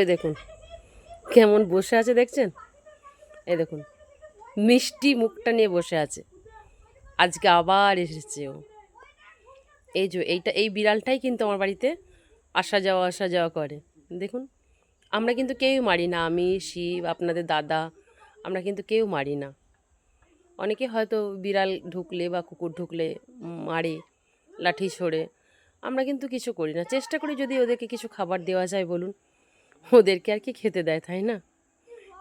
ওই দেখুন কেমন বসে আছে দেখছেন, এই দেখুন মিষ্টি মুখটা নিয়ে বসে আছে। আজকে আবার এসেছে ও। এই যে এই বিড়ালটাই কিন্তু আমার বাড়িতে আসা যাওয়া করে। দেখুন আমরা কিন্তু কেউই মারি না, আমি শিব আপনাদের দাদা আমরা কিন্তু কেউ মারি না। অনেকে হয়তো বিড়াল ঢুকলে বা কুকুর ঢুকলে মারে লাঠি ছোড়ে, আমরা কিন্তু কিছু করি না। চেষ্টা করি যদি ওদেরকে কিছু খাবার দেওয়া যায় বলুন, ওদেরকে আর কি খেতে দেয়, তাই না?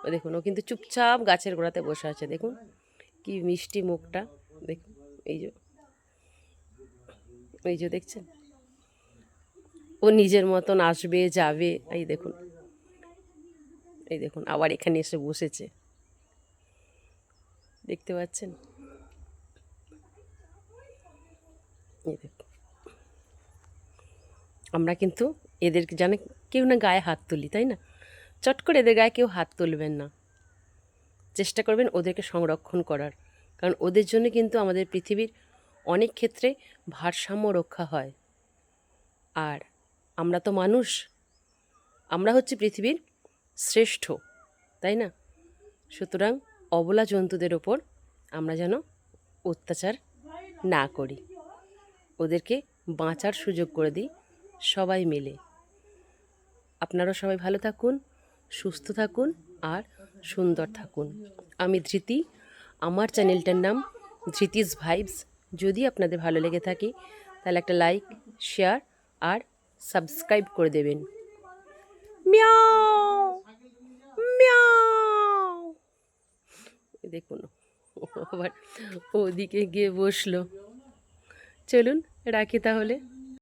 ও দেখুন ও কিন্তু চুপচাপ গাছের গোড়াতে বসে আছে। দেখুন কি মিষ্টি মুখটা, দেখুন এই যে, এই যে দেখছেন ও নিজের মতন আসবে যাবে। এই দেখুন, এই দেখুন আবার এখানে এসে বসেছে, দেখতে পাচ্ছেন? এই দেখুন আমরা কিন্তু এদেরকে জানে কেউ না গায়ে হাত তুলি, তাই না? চট করে এদের গায়ে কেউ হাত তুলবেন না, চেষ্টা করবেন ওদেরকে সংরক্ষণ করার। কারণ ওদের জন্য কিন্তু আমাদের পৃথিবীর অনেক ক্ষেত্রে ভারসাম্য রক্ষা হয়। আর আমরা তো মানুষ, আমরা হচ্ছে পৃথিবীর শ্রেষ্ঠ, তাই না? সুতরাং অবলা জন্তুদের ওপর আমরা যেন অত্যাচার না করি, ওদেরকে বাঁচার সুযোগ করে দিই সবাই মিলে। আপনারা সবাই ভালো থাকুন, সুস্থ থাকুন আর সুন্দর থাকুন। আমি ধৃতি, আমার চ্যানেলটার নাম ধৃতিস ভাইবস। যদি আপনাদের ভালো লেগে থাকে তাহলে একটা লাইক, শেয়ার আর সাবস্ক্রাইব করে দেবেন। মিয়াও মিয়াও, দেখুন আবার ওদিকে গিয়ে বসলো। চলুন রাখি তাহলে।